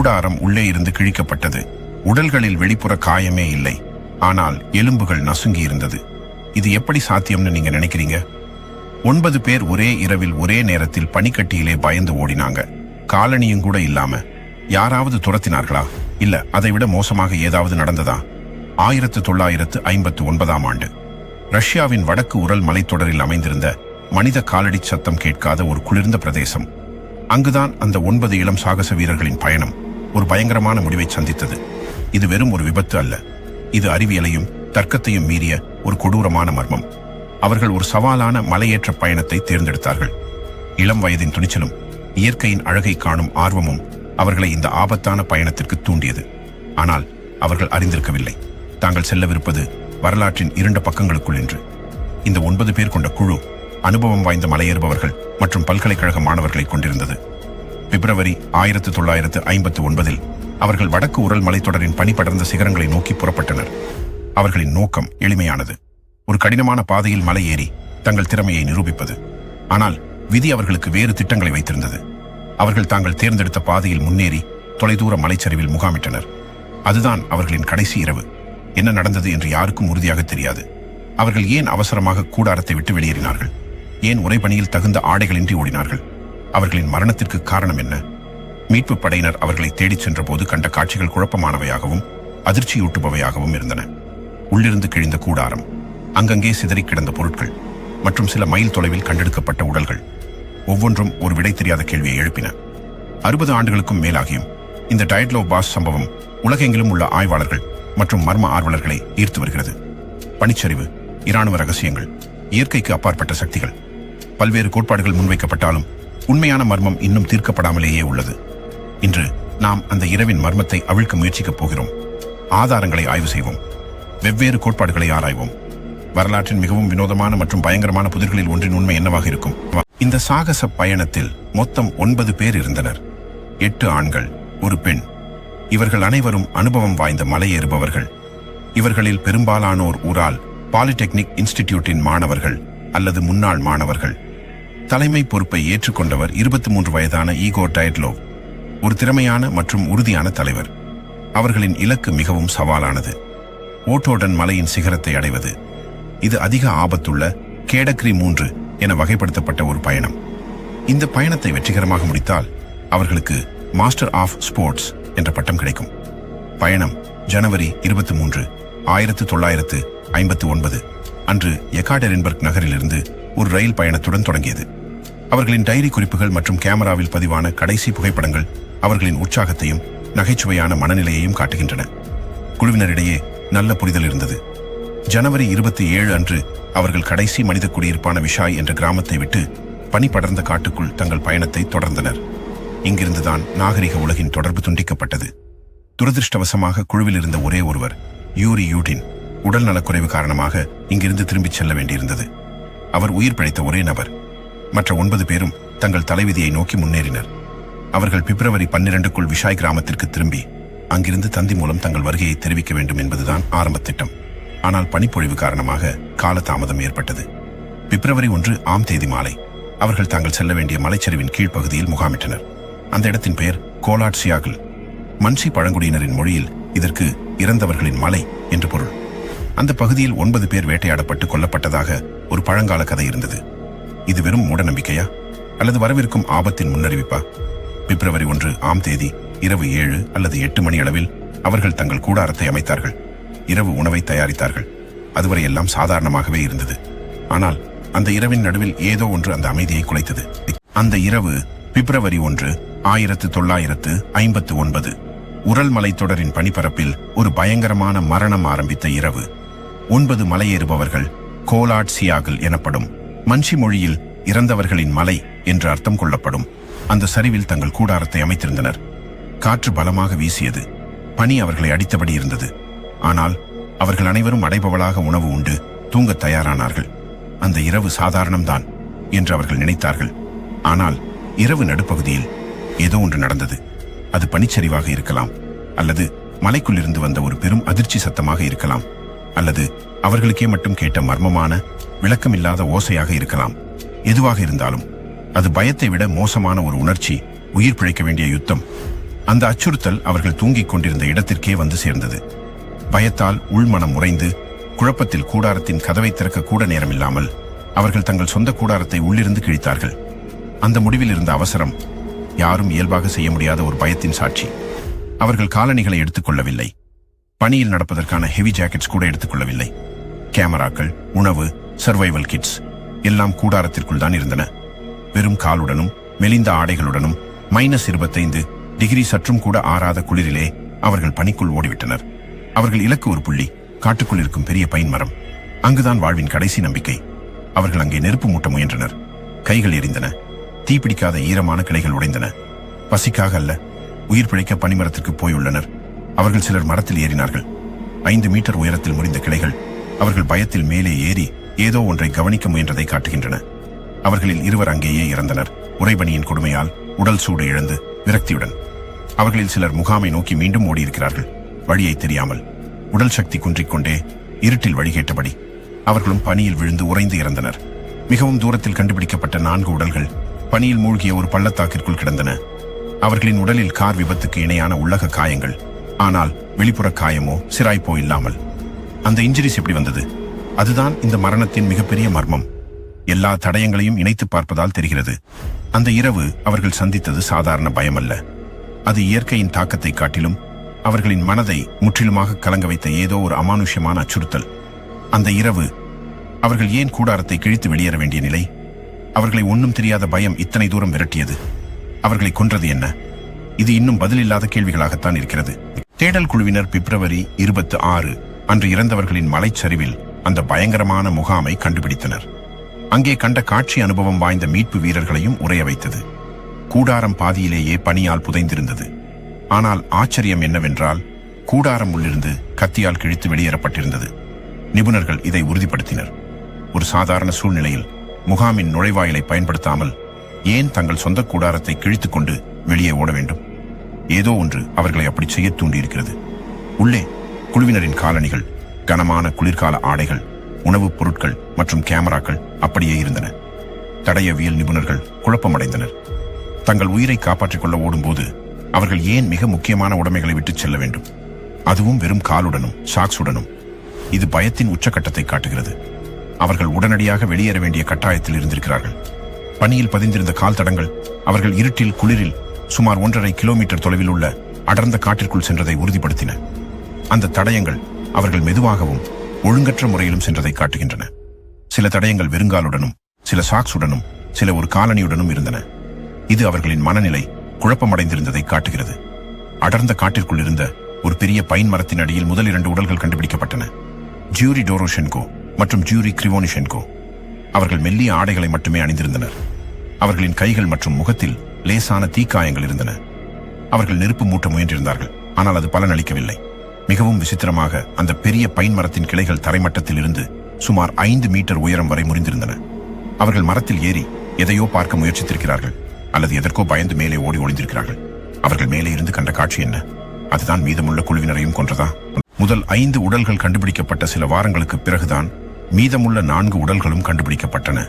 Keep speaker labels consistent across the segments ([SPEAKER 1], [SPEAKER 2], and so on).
[SPEAKER 1] கூடாரம் உள்ளே இருந்து கிழிக்கப்பட்டது. உடல்களில் வெளிப்புற காயமே இல்லை, ஆனால் எலும்புகள் நசுங்கி இருந்தது. இது எப்படி சாத்தியம்னு நீங்க நினைக்கிறீங்க? 9 பேர் ஒரே இரவில் ஒரே நேரத்தில் பனிக்கட்டியிலே பயந்து ஓடினாங்க. காலணியும் கூட இல்லாம. யாராவது துரத்தினார்களா? இல்ல அதைவிட மோசமாக ஏதாவது நடந்ததா? 1959ஆம் ஆண்டு ரஷ்யாவின் வடக்கு உரல் மலைத்தொடரில் அமைந்திருந்த மனித காலடி சத்தம் கேட்காத ஒரு குளிர்ந்த பிரதேசம். அங்குதான் அந்த 9 இளம் சாகச வீரர்களின் பயணம் ஒரு பயங்கரமான முடிவை சந்தித்தது. இது வெறும் ஒரு விபத்து அல்ல, இது அறிவியலையும் தர்க்கத்தையும் மீறிய ஒரு கொடூரமான மர்மம். அவர்கள் ஒரு சவாலான மலையேற்ற பயணத்தை தேர்ந்தெடுத்தார்கள். இளம் வயதின் துணிச்சலும் இயற்கையின் அழகை காணும் ஆர்வமும் அவர்களை இந்த ஆபத்தான பயணத்திற்கு தூண்டியது. ஆனால் அவர்கள் அறிந்திருக்கவில்லை, தாங்கள் செல்லவிருப்பது வரலாற்றின் 2 பக்கங்களுக்குள் என்று. இந்த 9 பேர் கொண்ட குழு அனுபவம் வாய்ந்த மலையேறுபவர்கள் மற்றும் பல்கலைக்கழக மாணவர்களை கொண்டிருந்தது. பிப்ரவரி 1959இல் அவர்கள் வடக்கு உரல் மலைத்தொடரின் பனி படர்ந்த சிகரங்களை நோக்கி புறப்பட்டனர். அவர்களின் நோக்கம் எளிமையானது, ஒரு கடினமான பாதையில் மலை ஏறி தங்கள் திறமையை நிரூபிப்பது. ஆனால் விதி அவர்களுக்கு வேறு திட்டங்களை வைத்திருந்தது. அவர்கள் தாங்கள் தேர்ந்தெடுத்த பாதையில் முன்னேறி தொலைதூர மலைச்சரிவில் முகாமிட்டனர். அதுதான் அவர்களின் கடைசி இரவு. என்ன நடந்தது என்று யாருக்கும் உறுதியாக தெரியாது. அவர்கள் ஏன் அவசரமாக கூடாரத்தை விட்டு வெளியேறினார்கள்? ஏன் உறைபனியில் தகுந்த ஆடைகளின்றி ஓடினார்கள்? அவர்களின் மரணத்திற்கு காரணம் என்ன? மீட்பு படையினர் அவர்களை தேடிச் சென்ற போது கண்ட காட்சிகள் குழப்பமானவையாகவும் அதிர்ச்சியூட்டுபவையாகவும் இருந்தன. உள்ளிருந்து கிழிந்த கூடாரம், அங்கங்கே சிதறி கிடந்த பொருட்கள் மற்றும் சில மைல் தொலைவில் கண்டெடுக்கப்பட்ட உடல்கள் ஒவ்வொன்றும் ஒரு விடை தெரியாத கேள்வியை எழுப்பின. 60 ஆண்டுகளுக்கும் மேலாகியும் இந்த டயட்லோ பாஸ் சம்பவம் உலகெங்கிலும் உள்ள ஆய்வாளர்கள் மற்றும் மர்ம ஆர்வலர்களை ஈர்த்து வருகிறது. பனிச்சரிவு, இராணுவ ரகசியங்கள், இயற்கைக்கு அப்பாற்பட்ட சக்திகள், பல்வேறு கோட்பாடுகள் முன்வைக்கப்பட்டாலும் உண்மையான மர்மம் இன்னும் தீர்க்கப்படாமலேயே உள்ளது. இன்று நாம் அந்த இரவின் மர்மத்தை அவிழ்க்க முயற்சிக்கப் போகிறோம். ஆதாரங்களை ஆய்வு செய்வோம், வெவ்வேறு கோட்பாடுகளை ஆராய்வோம். வரலாற்றின் மிகவும் வினோதமான மற்றும் பயங்கரமான புதிர்களில் ஒன்றின் உண்மை என்னவாக இருக்கும்? இந்த சாகச பயணத்தில் மொத்தம் 9 பேர் இருந்தனர். 8 ஆண்கள், 1 பெண். இவர்கள் அனைவரும் அனுபவம் வாய்ந்த மலையேறுபவர்கள். இவர்களில் பெரும்பாலானோர் உரால் பாலிடெக்னிக் இன்ஸ்டிடியூட்டின் மாணவர்கள் அல்லது முன்னாள் மாணவர்கள். தலைமை பொறுப்பை ஏற்றுக்கொண்டவர் 23 வயதான ஈகோர் டயட்லோவ், ஒரு திறமையான மற்றும் உறுதியான தலைவர். அவர்களின் இலக்கு மிகவும் சவாலானது, ஓட்டோடன் மலையின் சிகரத்தை அடைவது. இது அதிக ஆபத்துள்ள கேடக்ரி 3 என வகைப்படுத்தப்பட்ட ஒரு பயணம். இந்த பயணத்தை வெற்றிகரமாக முடித்தால் அவர்களுக்கு மாஸ்டர் ஆஃப் ஸ்போர்ட்ஸ் என்ற பட்டம் கிடைக்கும். பயணம் ஜனவரி 23, 1959 அன்று எகாடெரின்பர்க் நகரிலிருந்து ஒரு ரயில் பயணத்துடன் தொடங்கியது. அவர்களின் டைரி குறிப்புகள் மற்றும் கேமராவில் பதிவான கடைசி புகைப்படங்கள் அவர்களின் உற்சாகத்தையும் நகைச்சுவையான மனநிலையையும் காட்டுகின்றன. குழுவினரிடையே நல்ல புரிதல் இருந்தது. ஜனவரி 27 அன்று அவர்கள் கடைசி மனித குடியிருப்பான விஷாய் என்ற கிராமத்தை விட்டு பனி படர்ந்த காட்டுக்குள் தங்கள் பயணத்தை தொடர்ந்தனர். இங்கிருந்துதான் நாகரிக உலகின் தொடர்பு துண்டிக்கப்பட்டது. துரதிருஷ்டவசமாக குழுவில் இருந்த ஒரே ஒருவர், யூரி யூடின், உடல் நலக்குறைவு காரணமாக இங்கிருந்து திரும்பிச் செல்ல வேண்டியிருந்தது. அவர் உயிர் பிழைத்த ஒரே நபர். மற்ற 9 பேரும் தங்கள் தலைவிதியை நோக்கி முன்னேறினர். அவர்கள் பிப்ரவரி 12க்குள் விஷாய் கிராமத்திற்கு திரும்பி அங்கிருந்து தந்தி மூலம் தங்கள் வருகையை தெரிவிக்க வேண்டும் என்பதுதான் ஆரம்ப திட்டம். ஆனால் பனிப்பொழிவு காரணமாக காலதாமதம் ஏற்பட்டது. பிப்ரவரி 1 மாலை அவர்கள் தாங்கள் செல்ல வேண்டிய மலைச்சரிவின் கீழ்ப்பகுதியில் முகாமிட்டனர். அந்த இடத்தின் பெயர் கோலாட் சியாகில். மன்சி பழங்குடியினரின் மொழியில் இதற்கு இறந்தவர்களின் மலை என்று பொருள். அந்த பகுதியில் 9 பேர் வேட்டையாடப்பட்டு கொல்லப்பட்டதாக ஒரு பழங்கால கதை இருந்தது. இது வெறும் மூட நம்பிக்கையா அல்லது வரவிருக்கும் ஆபத்தின் முன்னறிவிப்பா? பிப்ரவரி 1 இரவு 7 அல்லது 8 மணி அளவில் அவர்கள் தங்கள் கூடாரத்தை அமைத்தார்கள். இரவு உணவை தயாரித்தார்கள். அதுவரை எல்லாம் சாதாரணமாகவே இருந்தது. ஆனால் அந்த இரவின் நடுவில் ஏதோ ஒன்று அந்த அமைதியை குலைத்தது. அந்த இரவு பிப்ரவரி 1, 1959 உரல் மலைத்தொடரின் பனிப்பரப்பில் ஒரு பயங்கரமான மரணம் ஆரம்பித்த இரவு. 9 மலையேறுபவர்கள் கோலாட் சியாகில் எனப்படும் மன்சி மொழியில் இறந்தவர்களின் மலை என்று அர்த்தம் கொள்ளப்படும் அந்த சரிவில் தங்கள் கூடாரத்தை அமைத்திருந்தனர். காற்று பலமாக வீசியது. பனி அவர்களை அடித்தபடி இருந்தது. ஆனால் அவர்கள் அனைவரும் அடைபவளாக உணவு உண்டு தூங்க தயாரானார்கள். அந்த இரவு சாதாரணம்தான் என்று அவர்கள் நினைத்தார்கள். ஆனால் இரவு நடுப்பகுதியில் ஏதோ ஒன்று நடந்தது. அது பனிச்சரிவாக இருக்கலாம், அல்லது மலைக்குள்ளிருந்து வந்த ஒரு பெரும் அதிர்ச்சி சத்தமாக இருக்கலாம், அல்லது அவர்களுக்கே மட்டும் கேட்ட மர்மமான விளக்கமில்லாத ஓசையாக இருக்கலாம். எதுவாக இருந்தாலும் அது பயத்தை விட மோசமான ஒரு உணர்ச்சி, உயிர் பிழைக்க வேண்டிய யுத்தம். அந்த அச்சுறுத்தல் அவர்கள் தூங்கிக் கொண்டிருந்த இடத்திற்கே வந்து சேர்ந்தது. பயத்தால் உள்மனம் உறைந்து குழப்பத்தில் கூடாரத்தின் கதவை திறக்க கூட நேரமில்லாமல் அவர்கள் தங்கள் சொந்த கூடாரத்தை உள்ளிருந்து கிழித்தார்கள். அந்த முடிவில் இருந்த அவசரம் யாரும் இயல்பாக செய்ய முடியாத ஒரு பயத்தின் சாட்சி. அவர்கள் காலணிகளை எடுத்துக்கொள்ளவில்லை. பணியில் நடப்பதற்கான ஹெவி ஜாக்கெட்ஸ் கூட எடுத்துக்கொள்ளவில்லை. கேமராக்கள், உணவு, சர்வைவல் கிட்ஸ் எல்லாம் கூடாரத்திற்குள் தான் இருந்தன. வெறும் காலுடனும் மெலிந்த ஆடைகளுடனும் -25 டிகிரி சற்றும் கூட ஆறாத குளிரிலே அவர்கள் பனிக்குள் ஓடிவிட்டனர். அவர்கள் இலக்கு ஒரு புள்ளி, காட்டுக்குள் இருக்கும் பெரிய பைன் மரம். அங்குதான் வாழ்வின் கடைசி நம்பிக்கை. அவர்கள் அங்கே நெருப்பு மூட்ட முயன்றனர். கைகள் எரிந்தன. தீப்பிடிக்காத ஈரமான கிளைகள் உடைந்தன. பசிக்காக அல்ல, உயிர் பிழைக்க பனிமரத்திற்கு போயுள்ளனர். அவர்கள் சிலர் மரத்தில் ஏறினார்கள். 5 மீட்டர் உயரத்தில் முறிந்த கிளைகள் அவர்கள் பயத்தில் மேலே ஏறி ஏதோ ஒன்றை கவனிக்க முயன்றதை காட்டுகின்றன. அவர்களில் 2 அங்கேயே இறந்தனர், உறைபனியின் கொடுமையால் உடல் சூடு இழந்து விரக்தியுடன். அவர்களில் சிலர் முகாமை நோக்கி மீண்டும் ஓடியிருக்கிறார்கள், வழியை தெரியாமல். உடல் சக்தி குன்றிக்கொண்டே இருட்டில் வழிகேட்டபடி அவர்களும் பனியில் விழுந்து உறைந்து இறந்தனர். மிகவும் தூரத்தில் கண்டுபிடிக்கப்பட்ட 4 உடல்கள் பனியில் மூழ்கிய ஒரு பள்ளத்தாக்கிற்குள் கிடந்தன. அவர்களின் உடலில் கார் விபத்துக்கு இணையான உள்ளக காயங்கள், ஆனால் வெளிப்புற காயமோ சிராய்ப்போ இல்லாமல். அந்த இன்ஜுரிஸ் எப்படி வந்தது? அதுதான் இந்த மரணத்தின் மிகப்பெரிய மர்மம். எல்லா தடயங்களையும் இணைத்து பார்ப்பதால் தெரிகிறது. அந்த இரவு அவர்கள் சந்தித்தது சாதாரண பயமல்ல. அது இயற்கையின் தாக்கத்தை காட்டிலும் அவர்களின் மனதை முற்றிலுமாக கலங்க வைத்த ஏதோ ஒரு அமானுஷ்யமான அச்சுறுத்தல். அந்த இரவு அவர்கள் ஏன் கூடாரத்தை கிழித்து வெளியேற வேண்டிய நிலை? அவர்களை ஒன்றும் தெரியாத பயம் இத்தனை தூரம் விரட்டியது. அவர்களை கொன்றது என்ன? இது இன்னும் பதிலில்லாத கேள்விகளாகத்தான் இருக்கிறது. தேடல் குழுவினர் பிப்ரவரி 26 அன்று இறந்தவர்களின் மலைச்சரிவில் அந்த பயங்கரமான முகாமை கண்டுபிடித்தனர். அங்கே கண்ட காட்சி அனுபவம் வாய்ந்த மீட்பு வீரர்களையும் உறைய வைத்தது. கூடாரம் பாதியிலேயே பனியால் புதைந்திருந்தது. ஆனால் ஆச்சரியம் என்னவென்றால், கூடாரம் உள்ளிருந்து கத்தியால் கிழித்து வெளியேறப்பட்டிருந்தது. நிபுணர்கள் இதை உறுதிப்படுத்தினர். ஒரு சாதாரண சூழ்நிலையில் முகாமின் நுழைவாயிலை பயன்படுத்தாமல் ஏன் தங்கள் சொந்த கூடாரத்தை கிழித்துக் கொண்டு வெளியே ஓட வேண்டும்? ஏதோ ஒன்று அவர்களை அப்படி செய்ய தூண்டியிருக்கிறது. உள்ளே குழுவினரின் காலணிகள், கனமான குளிர்கால ஆடைகள், உணவுப் பொருட்கள் மற்றும் கேமராக்கள் அப்படியே இருந்தன. தடயவியல் நிபுணர்கள் குழப்பமடைந்தனர். தங்கள் உயிரை காப்பாற்றிக் கொள்ள ஓடும்போது அவர்கள் ஏன் மிக முக்கியமான உடைமைகளை விட்டுச் செல்ல வேண்டும்? அதுவும் வெறும் காலுடனும் சாக்ஸுடனும். இது பயத்தின் உச்சக்கட்டத்தை காட்டுகிறது. அவர்கள் உடனடியாக வெளியேற வேண்டிய கட்டாயத்தில் இருந்திருக்கிறார்கள். பனியில் பதிந்திருந்த கால் தடங்கள் அவர்கள் இருட்டில் குளிரில் சுமார் 1.5 கிலோமீட்டர் தொலைவில் உள்ள அடர்ந்த காட்டிற்குள் சென்றதை உறுதிப்படுத்தின. அந்த தடயங்கள் அவர்கள் மெதுவாகவும் ஒழுங்கற்ற முறையிலும் சென்றதை காட்டுகின்றன. சில தடயங்கள் வெறுங்காலுடனும், சில சாக்ஸுடனும், சில ஒரு காலனியுடனும் இருந்தன. இது அவர்களின் மனநிலை குழப்பமடைந்திருந்ததை காட்டுகிறது. அடர்ந்த காட்டிற்குள் இருந்த ஒரு பெரிய பைன் மரத்தின் அடியில் முதல் 2 உடல்கள் கண்டுபிடிக்கப்பட்டன. ஜூரி டோரோஷென்கோ மற்றும் ஜூரி கிரிவோனிஷென்கோ. அவர்கள் மெல்லிய ஆடைகளை மட்டுமே அணிந்திருந்தனர். அவர்களின் கைகள் மற்றும் முகத்தில் லேசான தீக்காயங்கள் இருந்தன. அவர்கள் நெருப்பு மூட்ட முயன்றிருந்தார்கள், ஆனால் அது பலனளிக்கவில்லை. மிகவும் விசித்திரமாக அந்த பெரிய பைன் மரத்தின் கிளைகள் தரைமட்டத்தில் இருந்து சுமார் 5 மீட்டர் உயரம் வரை முறிந்திருந்தன. அவர்கள் மரத்தில் ஏறி எதையோ பார்க்க முயற்சித்திருக்கிறார்கள், அல்லது எதற்கோ பயந்து மேலே ஓடி ஒளிந்திருக்கிறார்கள். அவர்கள் மேலே இருந்து கண்ட காட்சி என்ன? அதுதான் மீதமுள்ள குழுவினரையும் கொன்றதா? முதல் 5 உடல்கள் கண்டுபிடிக்கப்பட்ட சில வாரங்களுக்கு பிறகுதான் மீதமுள்ள 4 உடல்களும் கண்டுபிடிக்கப்பட்டன.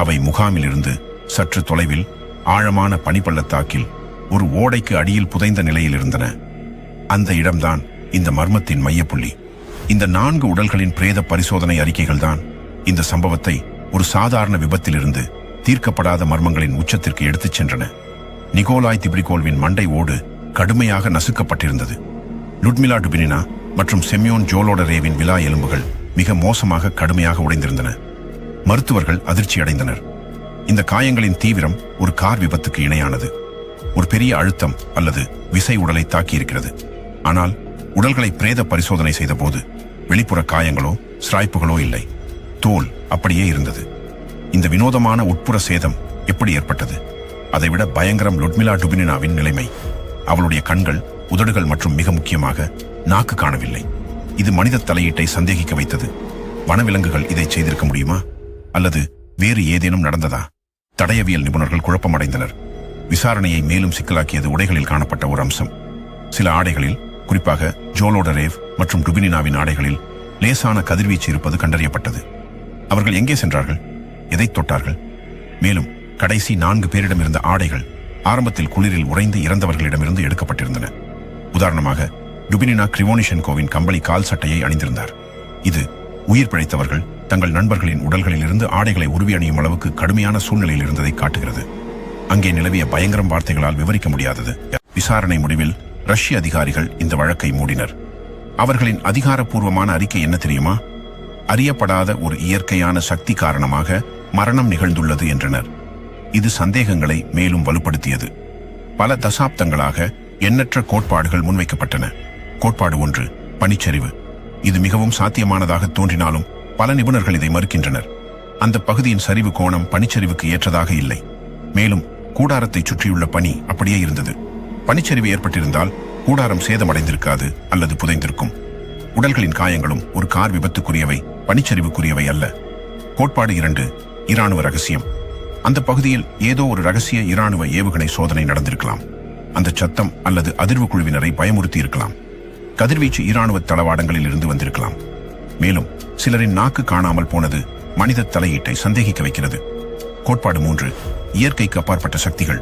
[SPEAKER 1] அவை முகாமில் இருந்து சற்று தொலைவில் ஆழமான பனிப்பள்ளத்தாக்கில் ஒரு ஓடைக்கு அடியில் புதைந்த நிலையில் இருந்தன. அந்த இடம்தான் இந்த மர்மத்தின் மையப்புள்ளி. இந்த 4 உடல்களின் பிரேத பரிசோதனை அறிக்கைகள் தான் இந்த சம்பவத்தை ஒரு சாதாரண விபத்திலிருந்து தீர்க்கப்படாத மர்மங்களின் உச்சத்திற்கு எடுத்துச் சென்றன. நிகோலாய் திப்ரிகோல்வின் மண்டை ஓடு கடுமையாக நசுக்கப்பட்டிருந்தது. லுட்மிலா டுபினினா மற்றும் செமியோன் ஜோலோடரேவின் விலா எலும்புகள் மிக மோசமாக கடுமையாக உடைந்திருந்தன. மருத்துவர்கள் அதிர்ச்சி அடைந்தனர். இந்த காயங்களின் தீவிரம் ஒரு கார் விபத்துக்கு இணையானது. ஒரு பெரிய அழுத்தம் அல்லது விசை உடலை தாக்கியிருக்கிறது. ஆனால் உடல்களை பிரேத பரிசோதனை செய்த போது வெளிப்புற காயங்களோ ஸ்ராய்ப்புகளோ இல்லை. தோல் அப்படியே இருந்தது. இந்த வினோதமான உட்புற சேதம் எப்படி ஏற்பட்டது? அதைவிட பயங்கரம் லுட்மிலா டுபினினாவின் நிலைமை. அவளுடைய கண்கள், உதடுகள் மற்றும் மிக முக்கியமாக நாக்கு காணவில்லை. இது மனித தலையீட்டை சந்தேகிக்க வைத்தது. வனவிலங்குகள் இதை செய்திருக்க முடியுமா? அல்லது வேறு ஏதேனும் நடந்ததா? தடயவியல் நிபுணர்கள் குழப்பமடைந்தனர். விசாரணையை மேலும் சிக்கலாக்கியது உடைகளில் காணப்பட்ட ஒரு அம்சம். சில ஆடைகளில், குறிப்பாக ஜோலோடரேவ் மற்றும் டுபினினாவின் ஆடைகளில் லேசான கதிர்வீச்சு இருப்பது கண்டறியப்பட்டது. அவர்கள் எங்கே சென்றார்கள்? எதை தொட்டார்கள்? மேலும் கடைசி 4 பேரிடம் இருந்த ஆடைகள் ஆரம்பத்தில் குளிரில் உறைந்து இறந்தவர்களிடமிருந்து எடுக்கப்பட்டிருந்தன. உதாரணமாக டுபினினா கிரிவோனிஷென்கோவின் கம்பளி கால் சட்டையை அணிந்திருந்தார். இது உயிர் பிழைத்தவர்கள் தங்கள் நண்பர்களின் உடல்களில் இருந்து ஆடைகளை உருவி அணியும் அளவுக்கு கடுமையான சூழ்நிலையில் இருந்ததை காட்டுகிறது. அங்கே நிலவிய பயங்கரம் வார்த்தைகளால் விவரிக்க முடியாதது. விசாரணை முடிவில் ரஷ்ய அதிகாரிகள் இந்த வழக்கை மூடினர். அவர்களின் அதிகாரப்பூர்வமான அறிக்கை என்ன தெரியுமா? அறியப்படாத ஒரு இயற்கையான சக்தி காரணமாக மரணம் நிகழ்ந்துள்ளது என்றனர். இது சந்தேகங்களை மேலும் வலுப்படுத்தியது. பல தசாப்தங்களாக எண்ணற்ற கோட்பாடுகள் முன்வைக்கப்பட்டன. கோட்பாடு 1, பனிச்சரிவு. இது மிகவும் சாத்தியமானதாக தோன்றினாலும் பல நிபுணர்கள் இதை மறுக்கின்றனர். அந்த பகுதியின் சரிவு கோணம் பனிச்சரிவுக்கு ஏற்றதாக இல்லை. மேலும் கூடாரத்தை சுற்றியுள்ள பனி அப்படியே இருந்தது. பனிச்சரிவு ஏற்பட்டிருந்தால் கூடாரம் சேதமடைந்திருக்காது அல்லது புதைந்திருக்கும். உடல்களின் காயங்களும் ஒரு கார் விபத்துக்குரியவை, பனிச்சரிவுக்குரியவை அல்ல. கோட்பாடு 2, இராணுவ ரகசியம். அந்த பகுதியில் ஏதோ ஒரு ரகசிய இராணுவ ஏவுகணை சோதனை நடந்திருக்கலாம். அந்த சத்தம் அல்லது அதிர்வு குழுவினரை பயமுறுத்தி இருக்கலாம். கதிர்வீச்சு இராணுவ தளவாடங்களில் இருந்து வந்திருக்கலாம். மேலும் சிலரின் நாக்கு காணாமல் போனது மனித தலையீட்டை சந்தேகிக்க வைக்கிறது. கோட்பாடு 3, இயற்கைக்கு அப்பாற்பட்ட சக்திகள்.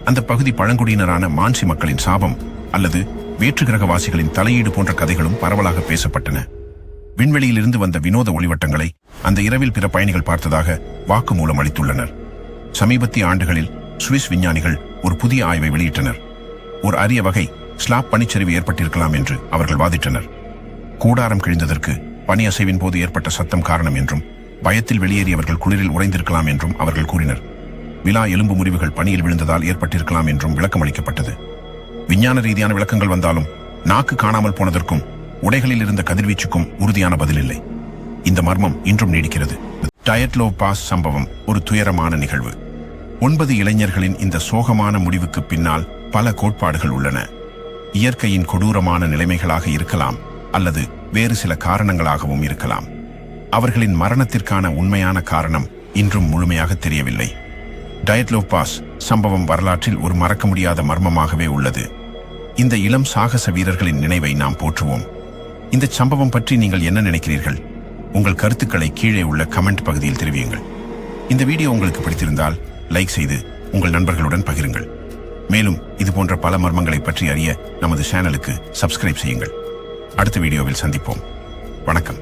[SPEAKER 1] அந்த பகுதி பழங்குடியினரான மான்சி மக்களின் சாபம் அல்லது வேற்று கிரகவாசிகளின் தலையீடு போன்ற கதைகளும் பரவலாக பேசப்பட்டன. விண்வெளியிலிருந்து வந்த வினோத ஒளிவட்டங்களை அந்த இரவில் பிற பயணிகள் பார்த்ததாக வாக்குமூலம் அளித்துள்ளனர். சமீபத்திய ஆண்டுகளில் சுவிஸ் விஞ்ஞானிகள் ஒரு புதிய ஆய்வை வெளியிட்டனர். ஒரு அரிய வகை ஸ்லாப் பனிச்சரிவு ஏற்பட்டிருக்கலாம் என்று அவர்கள் வாதிட்டனர். கூடாரம் கிழிந்ததற்கு பனி அசைவின் போது ஏற்பட்ட சத்தம் காரணம் என்றும் பயத்தில் வெளியேறியவர்கள் குளிரில் உறைந்திருக்கலாம் என்றும் அவர்கள் கூறினர். விலா எலும்பு முறிவுகள் பனியில் விழுந்ததால் ஏற்பட்டிருக்கலாம் என்றும் விளக்கம் அளிக்கப்பட்டது. விஞ்ஞான ரீதியான விளக்கங்கள் வந்தாலும் நாக்கு காணாமல் போனதற்கும் உடைகளில் இருந்த கதிர்வீச்சுக்கும் உறுதியான பதில் இல்லை. இந்த மர்மம் இன்றும் நீடிக்கிறது. டயட்லோவ் பாஸ் சம்பவம் ஒரு துயரமான நிகழ்வு. 9 இளைஞர்களின் இந்த சோகமான முடிவுக்கு பின்னால் பல கோட்பாடுகள் உள்ளன. இயற்கையின் கொடூரமான நிலைமைகளாக இருக்கலாம் அல்லது வேறு சில காரணங்களாகவும் இருக்கலாம். அவர்களின் மரணத்திற்கான உண்மையான காரணம் இன்றும் முழுமையாக தெரியவில்லை. டயட்லோவ் பாஸ் சம்பவம் வரலாற்றில் ஒரு மறக்க முடியாத மர்மமாகவே உள்ளது. இந்த இளம் சாகச வீரர்களின் நினைவை நாம் போற்றுவோம். இந்த சம்பவம் பற்றி நீங்கள் என்ன நினைக்கிறீர்கள்? உங்கள் கருத்துக்களை கீழே உள்ள கமெண்ட் பகுதியில் தெரிவியுங்கள். இந்த வீடியோ உங்களுக்கு பிடித்திருந்தால் லைக் செய்து உங்கள் நண்பர்களுடன் பகிருங்கள். மேலும் இதுபோன்ற பல மர்மங்களை பற்றி அறிய நமது சேனலுக்கு சப்ஸ்கிரைப் செய்யுங்கள். அடுத்த வீடியோவில் சந்திப்போம். வணக்கம்.